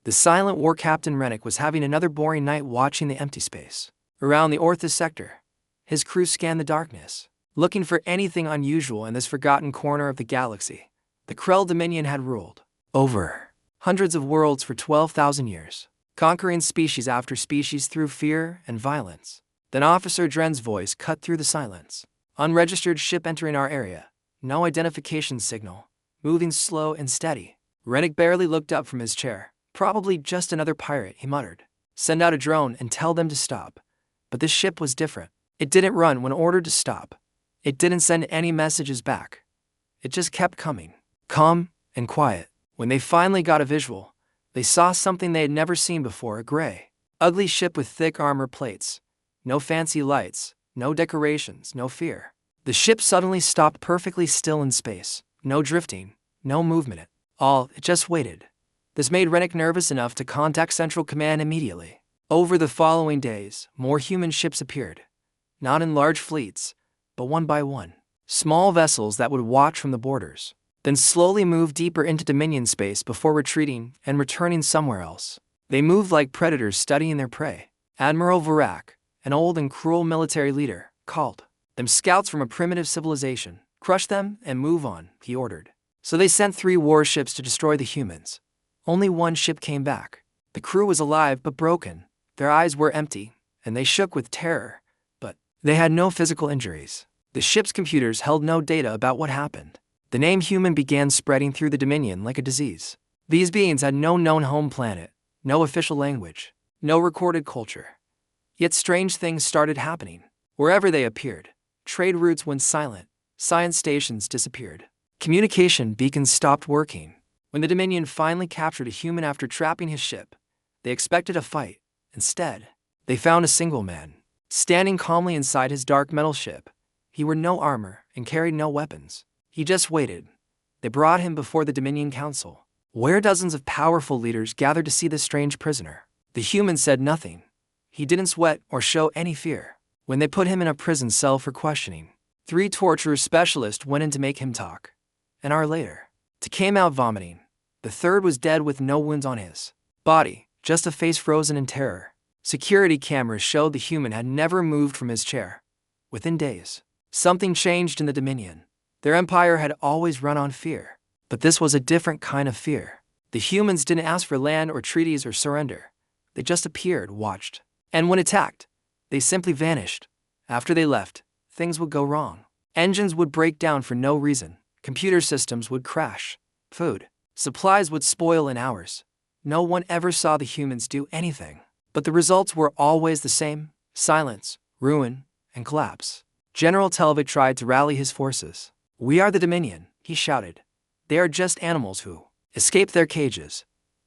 The silent war captain Rennick was having another boring night watching the empty space around the Orthus sector. His crew scanned the darkness, looking for anything unusual in this forgotten corner of the galaxy. The Krell Dominion had ruled over hundreds of worlds for 12,000 years, conquering species after species through fear and violence. Then Officer Dren's voice cut through the silence. Unregistered ship entering our area. No identification signal. Moving slow and steady. Rennick barely looked up from his chair. Probably just another pirate, he muttered. Send out a drone and tell them to stop. But this ship was different. It didn't run when ordered to stop. It didn't send any messages back. It just kept coming. Calm and quiet. When they finally got a visual, they saw something they had never seen before, a gray, ugly ship with thick armor plates. No fancy lights, no decorations, no fear. The ship suddenly stopped perfectly still in space. No drifting, no movement at all, it just waited. This made Rennick nervous enough to contact Central Command immediately. Over the following days, more human ships appeared. Not in large fleets, but one by one. Small vessels that would watch from the borders, then slowly move deeper into Dominion space before retreating and returning somewhere else. They moved like predators studying their prey. Admiral Varak, an old and cruel military leader, called them scouts from a primitive civilization. Crush them and move on, he ordered. So they sent 3 warships to destroy the humans. Only one ship came back. The crew was alive but broken. Their eyes were empty, and they shook with terror. But they had no physical injuries. The ship's computers held no data about what happened. The name human began spreading through the Dominion like a disease. These beings had no known home planet, no official language, no recorded culture. Yet strange things started happening. Wherever they appeared, trade routes went silent, science stations disappeared. Communication beacons stopped working. When the Dominion finally captured a human after trapping his ship, they expected a fight. Instead, they found a single man, standing calmly inside his dark metal ship. He wore no armor and carried no weapons. He just waited. They brought him before the Dominion Council, where dozens of powerful leaders gathered to see the strange prisoner. The human said nothing. He didn't sweat or show any fear. When they put him in a prison cell for questioning, 3 torture specialists went in to make him talk. An hour later, he came out vomiting. The third was dead with no wounds on his body, just a face frozen in terror. Security cameras showed the human had never moved from his chair. Within days, something changed in the Dominion. Their empire had always run on fear, but this was a different kind of fear. The humans didn't ask for land or treaties or surrender. They just appeared, watched, and when attacked, they simply vanished. After they left, things would go wrong. Engines would break down for no reason. Computer systems would crash. Food, supplies would spoil in hours. No one ever saw the humans do anything. But the results were always the same: silence, ruin, and collapse. General Telvik tried to rally his forces. "We are the Dominion," he shouted. "They are just animals who escaped their cages.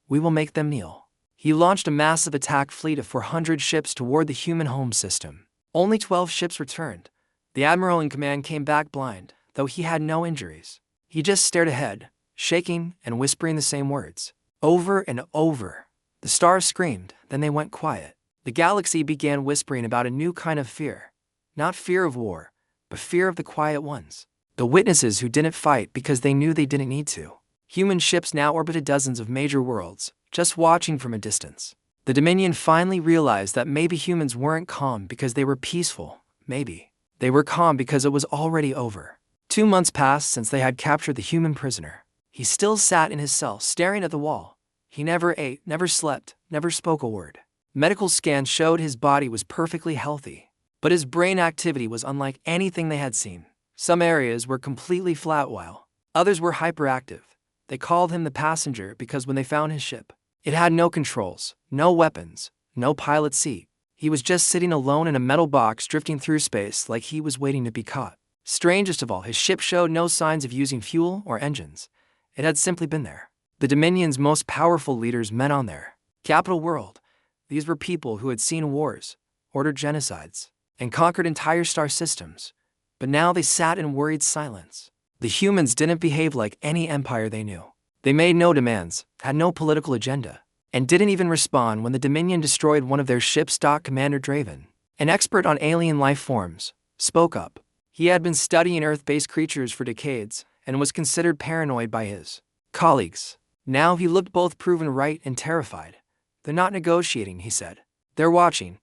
We will make them kneel." He launched a massive attack fleet of 400 ships toward the human home system. Only 12 ships returned. The admiral in command came back blind, though he had no injuries. He just stared ahead, shaking and whispering the same words, over and over. The stars screamed, then they went quiet. The galaxy began whispering about a new kind of fear. Not fear of war, but fear of the quiet ones. The witnesses who didn't fight because they knew they didn't need to. Human ships now orbited dozens of major worlds, just watching from a distance. The Dominion finally realized that maybe humans weren't calm because they were peaceful. Maybe they were calm because it was already over. 2 months passed since they had captured the human prisoner. He still sat in his cell, staring at the wall. He never ate, never slept, never spoke a word. Medical scans showed his body was perfectly healthy, but his brain activity was unlike anything they had seen. Some areas were completely flat while others were hyperactive. They called him the passenger because when they found his ship, it had no controls, no weapons, no pilot seat. He was just sitting alone in a metal box drifting through space like he was waiting to be caught. Strangest of all, his ship showed no signs of using fuel or engines. It had simply been there. The Dominion's most powerful leaders met on their capital world. These were people who had seen wars, ordered genocides, and conquered entire star systems. But now they sat in worried silence. The humans didn't behave like any empire they knew. They made no demands, had no political agenda, and didn't even respond when the Dominion destroyed one of their ships. Commander Draven, an expert on alien life forms, spoke up. He had been studying Earth-based creatures for decades and was considered paranoid by his colleagues. Now he looked both proven right and terrified. "They're not negotiating," he said. "They're watching.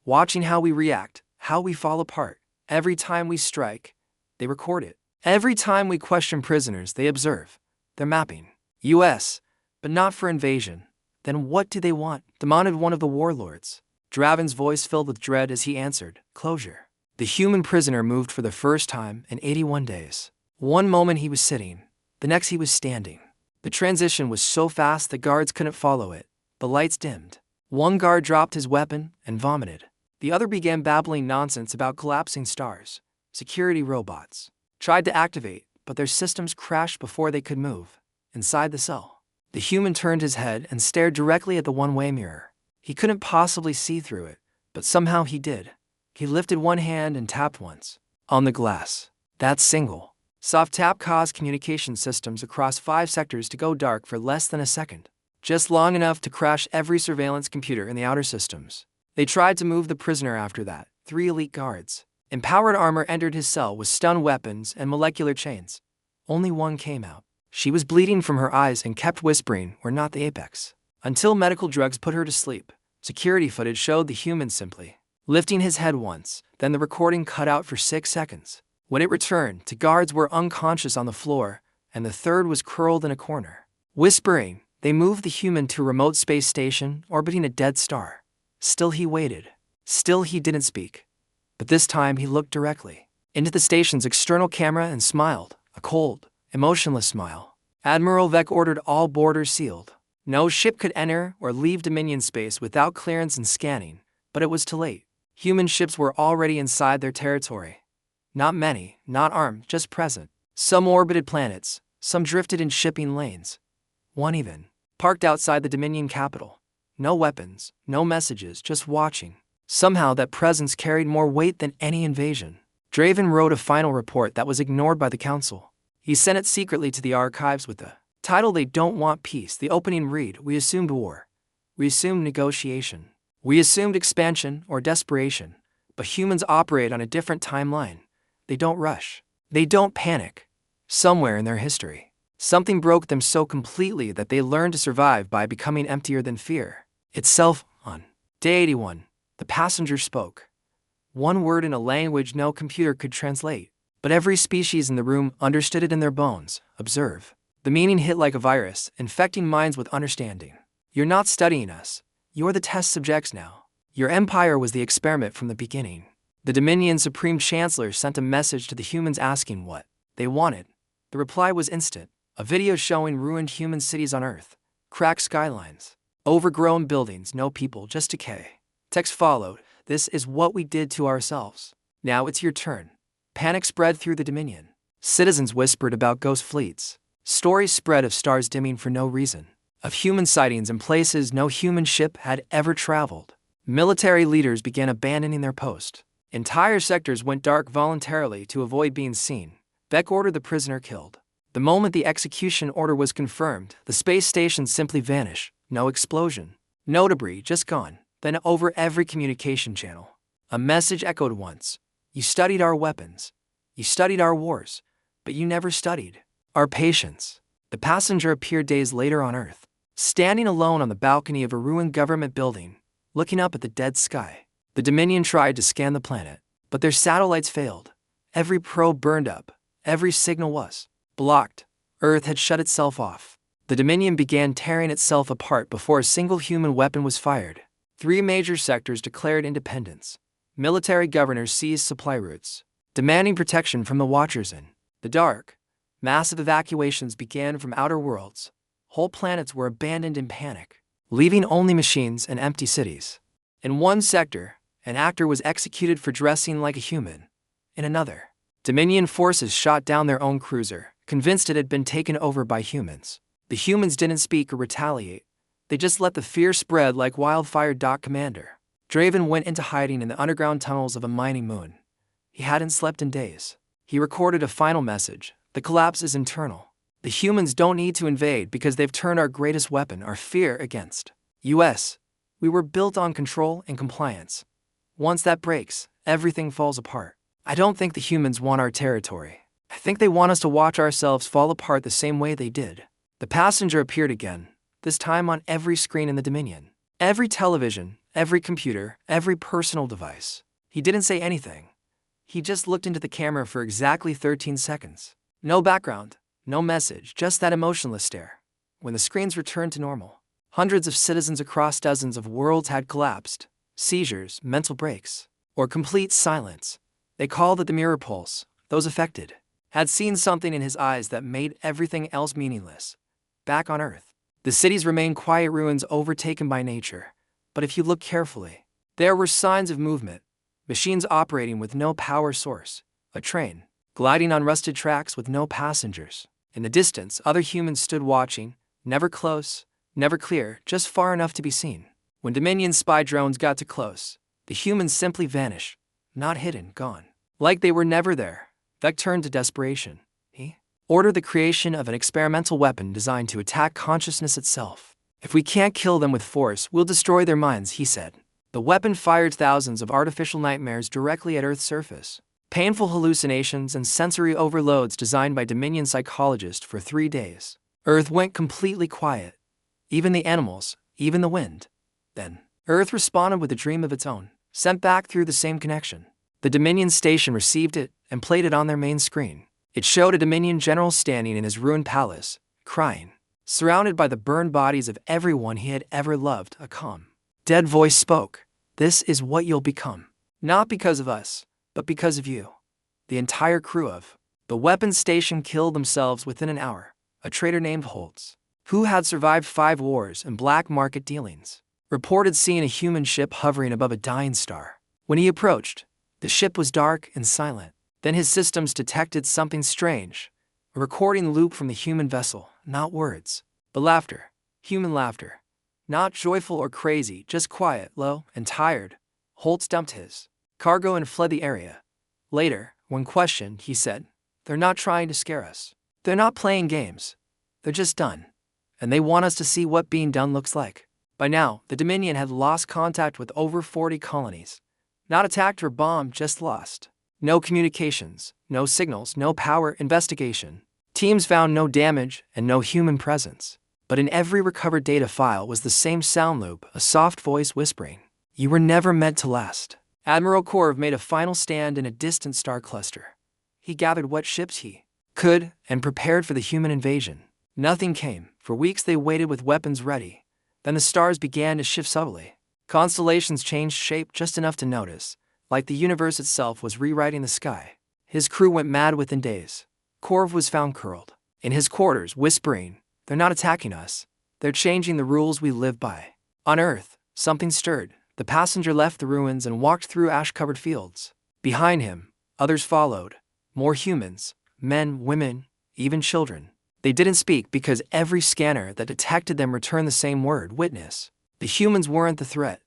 Watching how we react, how we fall apart. Every time we strike, they record it. Every time we question prisoners, they observe. They're mapping. US, but not for invasion." "Then what do they want?" demanded one of the warlords. Draven's voice filled with dread as he answered, "Closure." The human prisoner moved for the first time in 81 days. One moment he was sitting, the next he was standing. The transition was so fast the guards couldn't follow it. The lights dimmed. One guard dropped his weapon and vomited. The other began babbling nonsense about collapsing stars. Security robots tried to activate, but their systems crashed before they could move. Inside the cell, the human turned his head and stared directly at the one-way mirror. He couldn't possibly see through it, but somehow he did. He lifted one hand and tapped once. On the glass. That single, soft tap caused communication systems across 5 sectors to go dark for less than a second. Just long enough to crash every surveillance computer in the outer systems. They tried to move the prisoner after that. 3 elite guards. Empowered armor entered his cell with stun weapons and molecular chains. Only one came out. She was bleeding from her eyes and kept whispering, "We're not the Apex." Until medical drugs put her to sleep. Security footage showed the human simply lifting his head once, then the recording cut out for 6 seconds. When it returned, 2 guards were unconscious on the floor, and the third was curled in a corner. Whispering, they moved the human to a remote space station orbiting a dead star. Still he waited. Still he didn't speak. But this time he looked directly into the station's external camera and smiled, a cold, emotionless smile. Admiral Vec ordered all borders sealed. No ship could enter or leave Dominion space without clearance and scanning, but it was too late. Human ships were already inside their territory. Not many, not armed, just present. Some orbited planets, some drifted in shipping lanes. One even parked outside the Dominion capital. No weapons, no messages, just watching. Somehow that presence carried more weight than any invasion. Draven wrote a final report that was ignored by the Council. He sent it secretly to the archives with the title "They Don't Want Peace." The opening read, "We assumed war. We assumed negotiation. We assumed expansion or desperation. But humans operate on a different timeline. They don't rush. They don't panic. Somewhere in their history, something broke them so completely that they learned to survive by becoming emptier than fear itself." On day 81, the passenger spoke. One word in a language no computer could translate. But every species in the room understood it in their bones. Observe. The meaning hit like a virus, infecting minds with understanding. "You're not studying us. You're the test subjects now. Your empire was the experiment from the beginning." The Dominion Supreme Chancellor sent a message to the humans asking what they wanted. The reply was instant. A video showing ruined human cities on Earth. Cracked skylines. Overgrown buildings, no people, just decay. Text followed, "This is what we did to ourselves. Now it's your turn." Panic spread through the Dominion. Citizens whispered about ghost fleets. Stories spread of stars dimming for no reason. Of human sightings in places no human ship had ever traveled. Military leaders began abandoning their post. Entire sectors went dark voluntarily to avoid being seen. Beck ordered the prisoner killed. The moment the execution order was confirmed, the space station simply vanished. No explosion. No debris, just gone. Then over every communication channel, a message echoed once. "You studied our weapons. You studied our wars. But you never studied our patience." The passenger appeared days later on Earth, standing alone on the balcony of a ruined government building, looking up at the dead sky. The Dominion tried to scan the planet, but their satellites failed. Every probe burned up. Every signal was blocked. Earth had shut itself off. The Dominion began tearing itself apart before a single human weapon was fired. 3 major sectors declared independence. Military governors seized supply routes, demanding protection from the Watchers in the dark. Massive evacuations began from outer worlds. Whole planets were abandoned in panic, leaving only machines and empty cities. In one sector, an actor was executed for dressing like a human. In another, Dominion forces shot down their own cruiser, convinced it had been taken over by humans. The humans didn't speak or retaliate. They just let the fear spread like wildfire. Commander Draven went into hiding in the underground tunnels of a mining moon. He hadn't slept in days. He recorded a final message. "The collapse is internal. The humans don't need to invade because they've turned our greatest weapon, our fear, against US. We were built on control and compliance. Once that breaks, everything falls apart. I don't think the humans want our territory. I think they want us to watch ourselves fall apart the same way they did. The passenger appeared again, this time on every screen in the Dominion. Every television, every computer, every personal device. He didn't say anything. He just looked into the camera for exactly 13 seconds. No background, no message, just that emotionless stare. When the screens returned to normal, hundreds of citizens across dozens of worlds had collapsed. Seizures, mental breaks, or complete silence. They called it the mirror pulse. Those affected had seen something in his eyes that made everything else meaningless. Back on Earth, the cities remained quiet ruins overtaken by nature. But if you look carefully, there were signs of movement. Machines operating with no power source. A train gliding on rusted tracks with no passengers. In the distance, other humans stood watching, never close, never clear, just far enough to be seen. When Dominion spy drones got too close, the humans simply vanished. Not hidden, gone. Like they were never there. Vec turned to desperation. He ordered the creation of an experimental weapon designed to attack consciousness itself. If we can't kill them with force, we'll destroy their minds, he said. The weapon fired thousands of artificial nightmares directly at Earth's surface. Painful hallucinations and sensory overloads designed by Dominion psychologists for 3 days. Earth went completely quiet. Even the animals, even the wind. Then, Earth responded with a dream of its own, sent back through the same connection. The Dominion station received it and played it on their main screen. It showed a Dominion general standing in his ruined palace, crying, surrounded by the burned bodies of everyone he had ever loved. A calm, dead voice spoke. This is what you'll become. Not because of us, but because of you. The entire crew of the weapons station killed themselves within an hour. A traitor named Holtz, who had survived 5 wars and black market dealings, reported seeing a human ship hovering above a dying star. When he approached, the ship was dark and silent. Then his systems detected something strange. A recording loop from the human vessel, not words, but laughter. Human laughter. Not joyful or crazy, just quiet, low, and tired. Holtz dumped his cargo and fled the area. Later, when questioned, he said, "They're not trying to scare us. They're not playing games. They're just done. And they want us to see what being done looks like." By now, the Dominion had lost contact with over 40 colonies. Not attacked or bombed, just lost. No communications, no signals, no power. Investigation teams found no damage and no human presence. But in every recovered data file was the same sound loop, a soft voice whispering, "You were never meant to last." Admiral Korv made a final stand in a distant star cluster. He gathered what ships he could and prepared for the human invasion. Nothing came. For weeks they waited with weapons ready. Then the stars began to shift subtly. Constellations changed shape just enough to notice, like the universe itself was rewriting the sky. His crew went mad within days. Korv was found curled in his quarters, whispering, "They're not attacking us. They're changing the rules we live by." On Earth, something stirred. The passenger left the ruins and walked through ash-covered fields. Behind him, others followed. More humans, men, women, even children. They didn't speak because every scanner that detected them returned the same word, witness. The humans weren't the threat.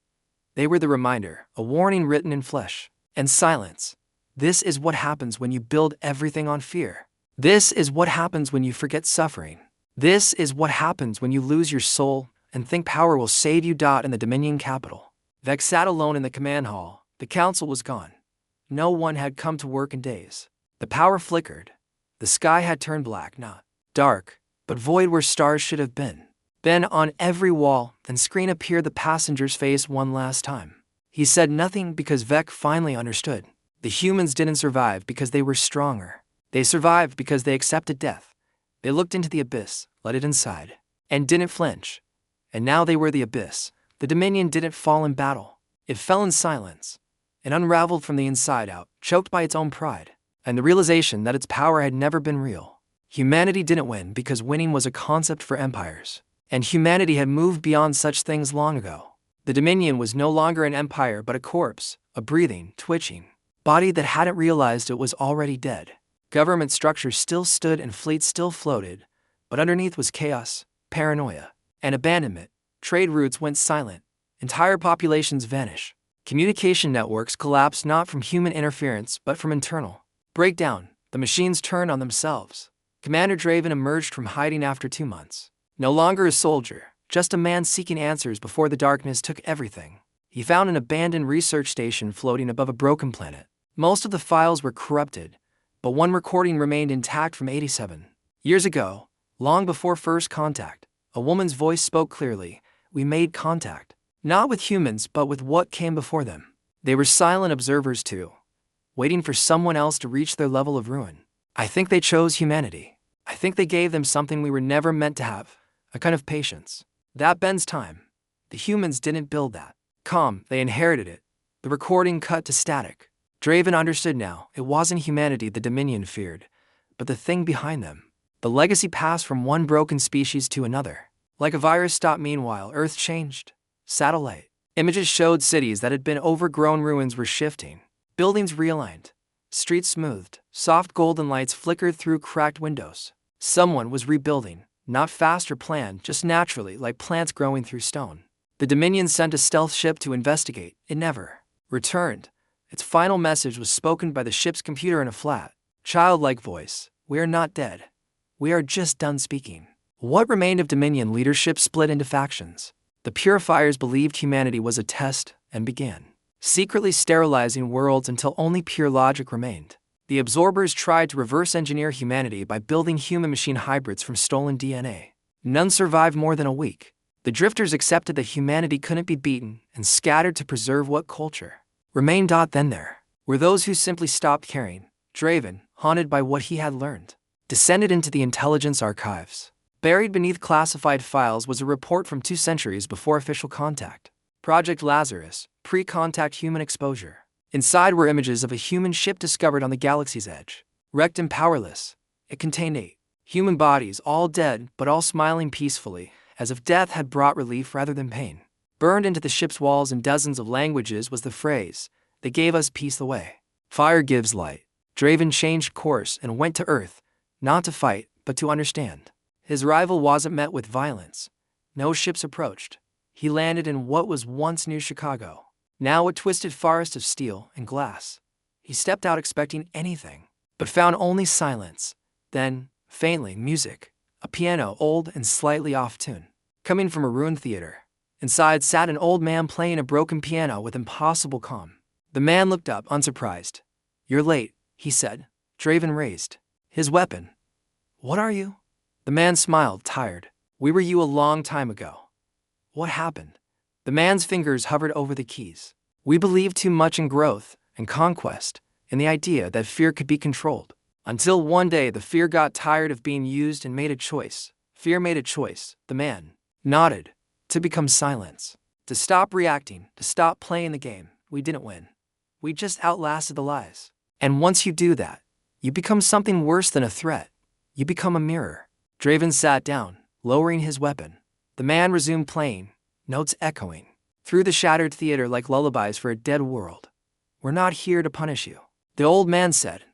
They were the reminder, a warning written in flesh. And silence. This is what happens when you build everything on fear. This is what happens when you forget suffering. This is what happens when you lose your soul and think power will save you. In the Dominion capital, Vex sat alone in the command hall. The council was gone. No one had come to work in days. The power flickered. The sky had turned black, not dark, but void where stars should have been. Then on every wall and screen appeared the passenger's face one last time. He said nothing because Vec finally understood. The humans didn't survive because they were stronger. They survived because they accepted death. They looked into the abyss, let it inside, and didn't flinch. And now they were the abyss. The Dominion didn't fall in battle. It fell in silence. It unraveled from the inside out, choked by its own pride, and the realization that its power had never been real. Humanity didn't win because winning was a concept for empires. And humanity had moved beyond such things long ago. The Dominion was no longer an empire but a corpse, a breathing, twitching body that hadn't realized it was already dead. Government structures still stood and fleets still floated, but underneath was chaos, paranoia, and abandonment. Trade routes went silent. Entire populations vanished. Communication networks collapsed not from human interference but from internal breakdown. The machines turned on themselves. Commander Draven emerged from hiding after 2 months. No longer a soldier, just a man seeking answers before the darkness took everything. He found an abandoned research station floating above a broken planet. Most of the files were corrupted, but one recording remained intact from 87 years ago. Long before first contact, a woman's voice spoke clearly. We made contact. Not with humans, but with what came before them. They were silent observers too, waiting for someone else to reach their level of ruin. I think they chose humanity. I think they gave them something we were never meant to have, a kind of patience. That bends time. The humans didn't build that. Calm, they inherited it. The recording cut to static. Draven understood now. It wasn't humanity the Dominion feared, but the thing behind them. The legacy passed from one broken species to another. Like a virus stopped meanwhile, Earth changed. Satellite images showed cities that had been overgrown, ruins were shifting. Buildings realigned. Streets smoothed. Soft golden lights flickered through cracked windows. Someone was rebuilding, not fast or planned, just naturally, like plants growing through stone. The Dominion sent a stealth ship to investigate. It never returned. Its final message was spoken by the ship's computer in a flat, childlike voice. We are not dead. We are just done speaking. What remained of Dominion leadership split into factions. The Purifiers believed humanity was a test and began secretly sterilizing worlds until only pure logic remained. The Absorbers tried to reverse engineer humanity by building human-machine hybrids from stolen DNA. None survived more than a week. The Drifters accepted that humanity couldn't be beaten and scattered to preserve what culture remained. Then there were those who simply stopped caring. Draven, haunted by what he had learned, descended into the intelligence archives. Buried beneath classified files was a report from 2 centuries before official contact. Project Lazarus, pre-contact human exposure. Inside were images of a human ship discovered on the galaxy's edge. Wrecked and powerless, it contained 8 human bodies, all dead but all smiling peacefully, as if death had brought relief rather than pain. Burned into the ship's walls in dozens of languages was the phrase, "They gave us peace the way. Fire gives light." Draven changed course and went to Earth, not to fight, but to understand. His arrival wasn't met with violence. No ships approached. He landed in what was once New Chicago, now a twisted forest of steel and glass. He stepped out expecting anything, but found only silence. Then, faintly, music, a piano, old and slightly off-tune, coming from a ruined theater. Inside sat an old man playing a broken piano with impossible calm. The man looked up, unsurprised. "You're late," he said. Draven raised his weapon. "What are you?" The man smiled, tired. "We were you a long time ago." "What happened?" The man's fingers hovered over the keys. "We believed too much in growth and conquest, in the idea that fear could be controlled. Until one day the fear got tired of being used and made a choice. Fear made a choice." The man nodded. "To become silence. To stop reacting, to stop playing the game. We didn't win. We just outlasted the lies. And once you do that, you become something worse than a threat. You become a mirror." Draven sat down, lowering his weapon. The man resumed playing, notes echoing through the shattered theater like lullabies for a dead world. "We're not here to punish you," the old man said.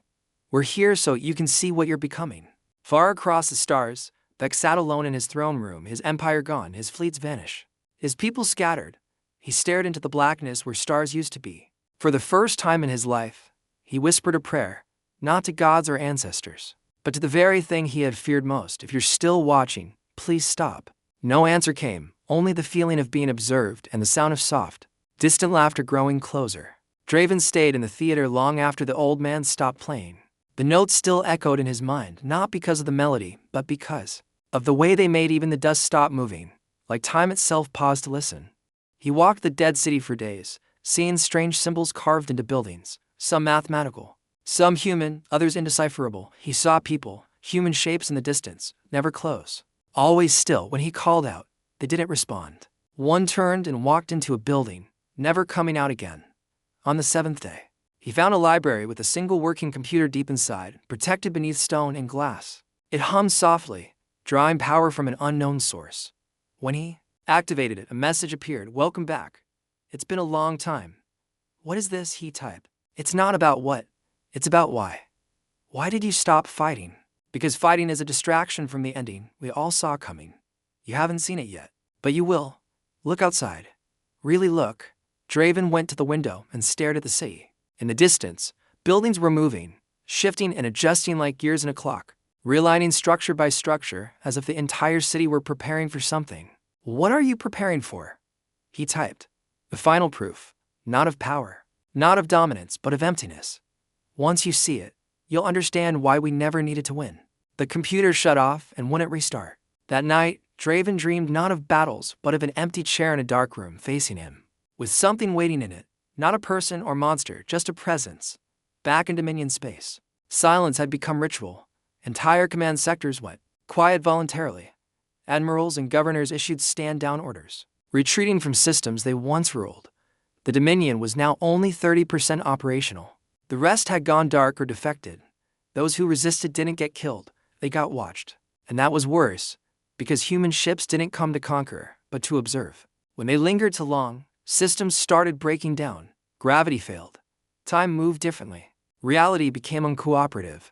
"We're here so you can see what you're becoming." Far across the stars, Beck sat alone in his throne room, his empire gone, his fleets vanish, his people scattered. He stared into the blackness where stars used to be. For the first time in his life, he whispered a prayer, not to gods or ancestors, but to the very thing he had feared most. "If you're still watching, please stop." No answer came, only the feeling of being observed and the sound of soft, distant laughter growing closer. Draven stayed in the theater long after the old man stopped playing. The notes still echoed in his mind, not because of the melody, but because of the way they made even the dust stop moving, like time itself paused to listen. He walked the dead city for days, seeing strange symbols carved into buildings, some mathematical, some human, others indecipherable. He saw people, human shapes in the distance, never close, always still. When he called out, they didn't respond. One turned and walked into a building, never coming out again. On the 7th day, he found a library with a single working computer deep inside, protected beneath stone and glass. It hummed softly, drawing power from an unknown source. When he activated it, a message appeared. "Welcome back. It's been a long time." "What is this?" he typed. "It's not about what, it's about why. Why did you stop fighting?" "Because fighting is a distraction from the ending we all saw coming. You haven't seen it yet, but you will. Look outside. Really look." Draven went to the window and stared at the city. In the distance, buildings were moving, shifting and adjusting like gears in a clock, realigning structure by structure as if the entire city were preparing for something. "What are you preparing for?" he typed. "The final proof, not of power, not of dominance, but of emptiness. Once you see it, you'll understand why we never needed to win." The computer shut off and wouldn't restart. That night, Draven dreamed not of battles but of an empty chair in a dark room facing him, with something waiting in it, not a person or monster, just a presence. Back in Dominion space, silence had become ritual. Entire command sectors went quiet voluntarily. Admirals and governors issued stand-down orders, retreating from systems they once ruled. The Dominion was now only 30% operational. The rest had gone dark or defected. Those who resisted didn't get killed, they got watched. And that was worse, because human ships didn't come to conquer, but to observe. When they lingered too long, systems started breaking down. Gravity failed. Time moved differently. Reality became uncooperative.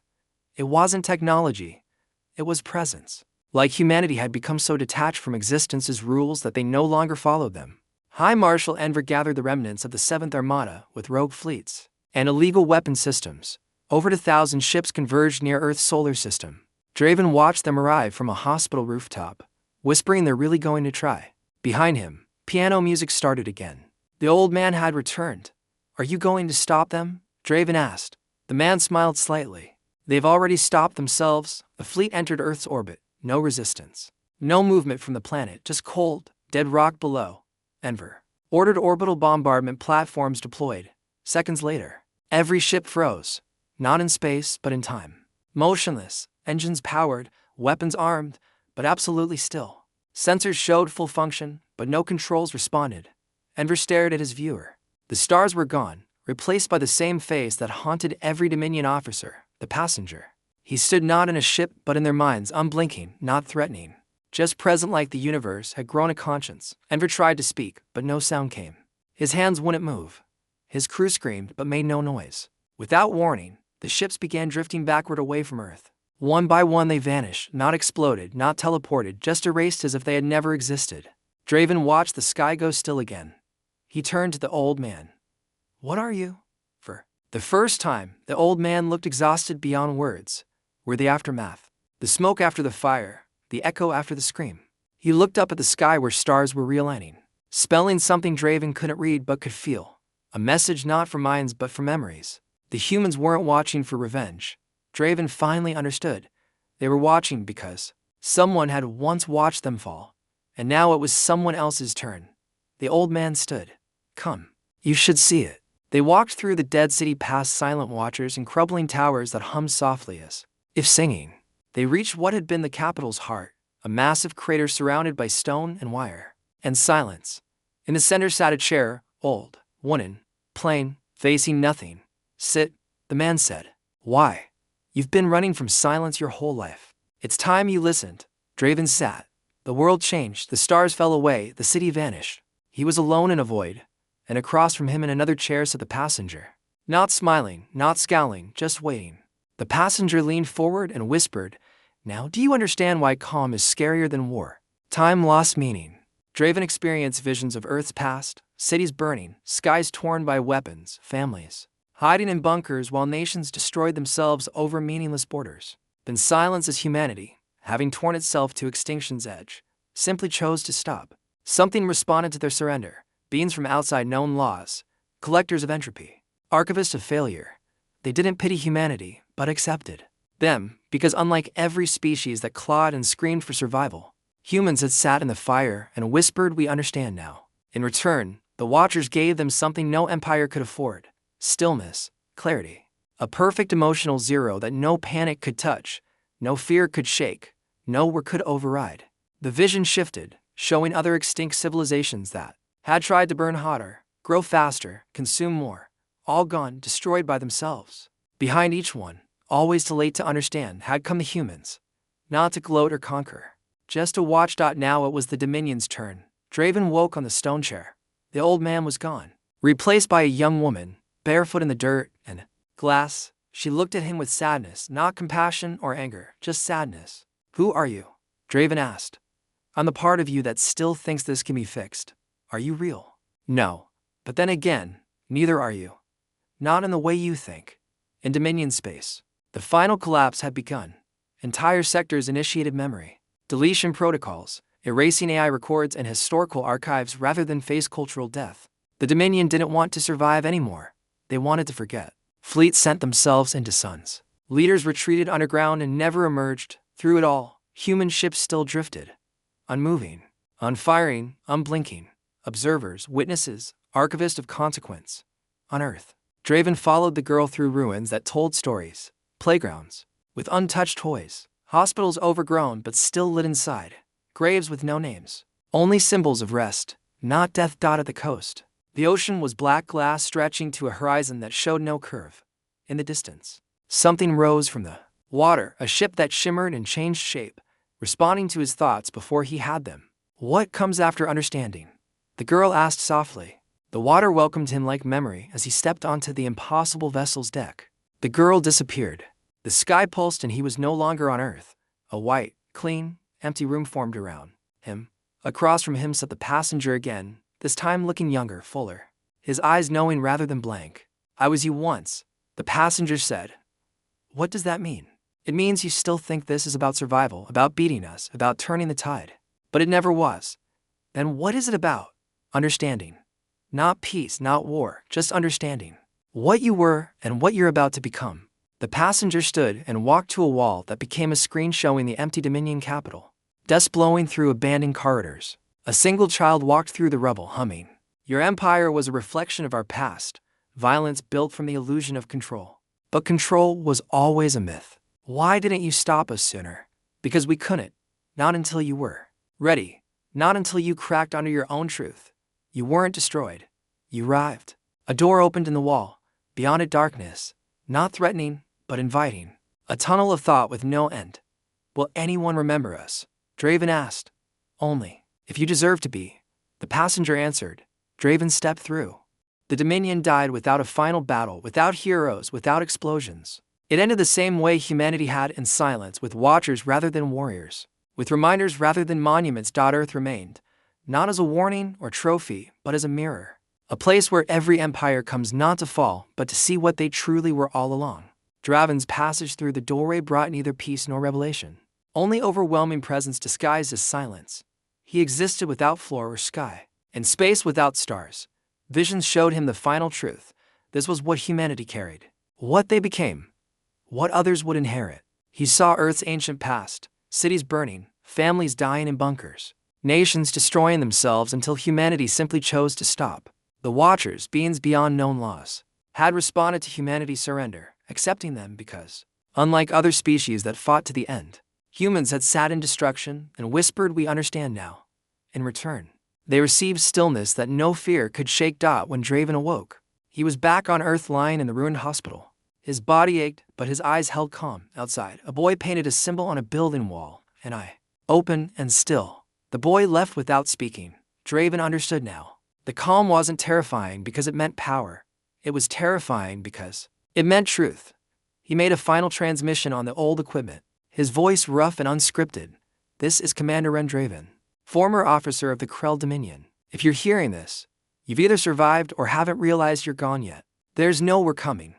It wasn't technology, it was presence. Like humanity had become so detached from existence's rules that they no longer followed them. High Marshal Enver gathered the remnants of the 7th Armada with rogue fleets and illegal weapon systems. Over 1,000 ships converged near Earth's solar system. Draven watched them arrive from a hospital rooftop, whispering they're really going to try. Behind him, piano music started again. The old man had returned. "Are you going to stop them?" Draven asked. The man smiled slightly. "They've already stopped themselves." The fleet entered Earth's orbit. No resistance. No movement from the planet, just cold, dead rock below. Enver ordered orbital bombardment platforms deployed. Seconds later, every ship froze. Not in space, but in time. Motionless, engines powered, weapons armed, but absolutely still. Sensors showed full function, but no controls responded. Enver stared at his viewer. The stars were gone, replaced by the same face that haunted every Dominion officer, the passenger. He stood not in a ship but in their minds, unblinking, not threatening. Just present like the universe had grown a conscience. Enver tried to speak, but no sound came. His hands wouldn't move. His crew screamed but made no noise. Without warning, the ships began drifting backward away from Earth. One by one they vanished, not exploded, not teleported, just erased as if they had never existed. Draven watched the sky go still again. He turned to the old man. "What are you?" For the first time, the old man looked exhausted beyond words. Were the aftermath, the smoke after the fire, the echo after the scream. He looked up at the sky where stars were realigning, spelling something Draven couldn't read but could feel. A message not for minds but for memories. The humans weren't watching for revenge. Draven finally understood. They were watching because someone had once watched them fall, and now it was someone else's turn. The old man stood. "Come, you should see it." They walked through the dead city past silent watchers and crumbling towers that hummed softly as if singing. They reached what had been the capital's heart, a massive crater surrounded by stone and wire. And silence. In the center sat a chair, old, wooden, plain, facing nothing. "Sit," the man said. "Why? You've been running from silence your whole life. It's time you listened." Draven sat. The world changed, the stars fell away, the city vanished. He was alone in a void, and across from him in another chair sat the passenger. Not smiling, not scowling, just waiting. The passenger leaned forward and whispered, "Now do you understand why calm is scarier than war?" Time lost meaning. Draven experienced visions of Earth's past, cities burning, skies torn by weapons, families hiding in bunkers while nations destroyed themselves over meaningless borders. Then silence as humanity, having torn itself to extinction's edge, simply chose to stop. Something responded to their surrender. Beings from outside known laws, collectors of entropy, archivists of failure. They didn't pity humanity, but accepted them, because unlike every species that clawed and screamed for survival, humans had sat in the fire and whispered, "We understand now." In return, the Watchers gave them something no empire could afford: stillness, clarity. A perfect emotional zero that no panic could touch, no fear could shake, no war could override. The vision shifted, showing other extinct civilizations that had tried to burn hotter, grow faster, consume more, all gone, destroyed by themselves. Behind each one, always too late to understand, had come the humans. Not to gloat or conquer, just to watch. Now it was the Dominion's turn. Draven woke on the stone chair. The old man was gone, replaced by a young woman, barefoot in the dirt and glass. She looked at him with sadness, not compassion or anger, just sadness. "Who are you?" Draven asked. "I'm the part of you that still thinks this can be fixed." "Are you real?" "No. But then again, neither are you. Not in the way you think." In Dominion space, the final collapse had begun. Entire sectors initiated memory deletion protocols, erasing AI records and historical archives rather than face cultural death. The Dominion didn't want to survive anymore. They wanted to forget. Fleets sent themselves into suns, Leaders retreated underground and never emerged. Through it all, human ships still drifted. Unmoving, unfiring, unblinking. Observers, witnesses, archivists of consequence. On Earth, Draven followed the girl through ruins that told stories. Playgrounds, with untouched toys. Hospitals overgrown but still lit inside. Graves with no names. Only symbols of rest, not death dotted the coast. The ocean was black glass stretching to a horizon that showed no curve. In the distance, something rose from the water, a ship that shimmered and changed shape, responding to his thoughts before he had them. What comes after understanding? The girl asked softly. The water welcomed him like memory as he stepped onto the impossible vessel's deck. The girl disappeared. The sky pulsed and he was no longer on Earth. A white, clean, empty room formed around him. Across from him sat the passenger again, this time looking younger, fuller. His eyes knowing rather than blank. I was you once, the passenger said. What does that mean? It means you still think this is about survival, about beating us, about turning the tide. But it never was. Then what is it about? Understanding. Not peace, not war, just understanding. What you were and what you're about to become. The passenger stood and walked to a wall that became a screen showing the empty Dominion capital. Dust blowing through abandoned corridors. A single child walked through the rubble, humming. Your empire was a reflection of our past, violence built from the illusion of control. But control was always a myth. Why didn't you stop us sooner? Because we couldn't. Not until you were ready. Not until you cracked under your own truth. You weren't destroyed. You arrived. A door opened in the wall. Beyond it darkness. Not threatening, but inviting. A tunnel of thought with no end. Will anyone remember us? Draven asked. Only, if you deserve to be. The passenger answered. Draven stepped through. The Dominion died without a final battle, without heroes, without explosions. It ended the same way humanity had, in silence, with watchers rather than warriors. With reminders rather than monuments. Earth remained. Not as a warning or trophy, but as a mirror. A place where every empire comes not to fall, but to see what they truly were all along. Draven's passage through the doorway brought neither peace nor revelation. Only overwhelming presence disguised as silence. He existed without floor or sky. In space without stars. Visions showed him the final truth. This was what humanity carried. What they became. What others would inherit. He saw Earth's ancient past. Cities burning. Families dying in bunkers. Nations destroying themselves until humanity simply chose to stop. The Watchers, beings beyond known laws, had responded to humanity's surrender, accepting them because, unlike other species that fought to the end, humans had sat in destruction and whispered, "We understand now." In return, they received stillness that no fear could shake. When Draven awoke, he was back on Earth lying in the ruined hospital. His body ached, but his eyes held calm. Outside, a boy painted a symbol on a building wall, an eye, open and still. The boy left without speaking. Draven understood now. The calm wasn't terrifying because it meant power. It was terrifying because it meant truth. He made a final transmission on the old equipment, his voice rough and unscripted. This is Commander Ren Draven, former officer of the Krell Dominion. If you're hearing this, you've either survived or haven't realized you're gone yet. There's no we're coming.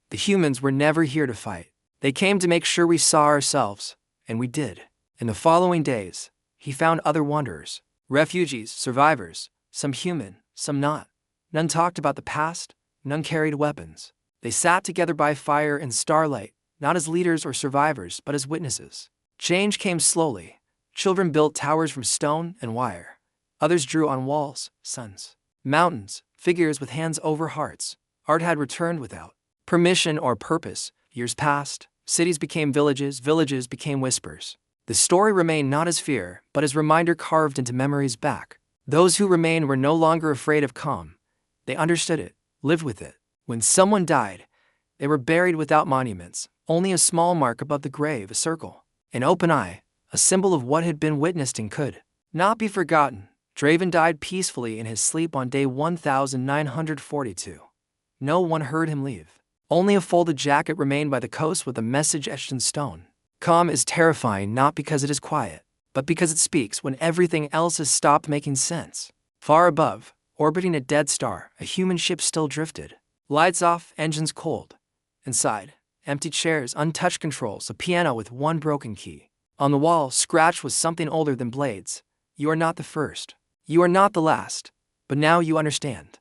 The humans were never here to fight. They came to make sure we saw ourselves, and we did. In the following days, he found other wanderers, refugees, survivors, some human, some not. None talked about the past, none carried weapons. They sat together by fire in starlight, not as leaders or survivors, but as witnesses. Change came slowly. Children built towers from stone and wire. Others drew on walls, suns, mountains, figures with hands over hearts. Art had returned without permission or purpose. Years passed. Cities became villages, villages became whispers. The story remained not as fear, but as reminder carved into memories back. Those who remained were no longer afraid of calm. They understood it, lived with it. When someone died, they were buried without monuments, only a small mark above the grave, a circle, an open eye, a symbol of what had been witnessed and could not be forgotten. Draven died peacefully in his sleep on day 1942. No one heard him leave. Only a folded jacket remained by the coast with a message etched in stone. Calm is terrifying not because it is quiet, but because it speaks when everything else has stopped making sense. Far above, orbiting a dead star, a human ship still drifted. Lights off, engines cold. Inside, empty chairs, untouched controls, a piano with one broken key. On the wall, scratched with something older than blades. You are not the first. You are not the last. But now you understand.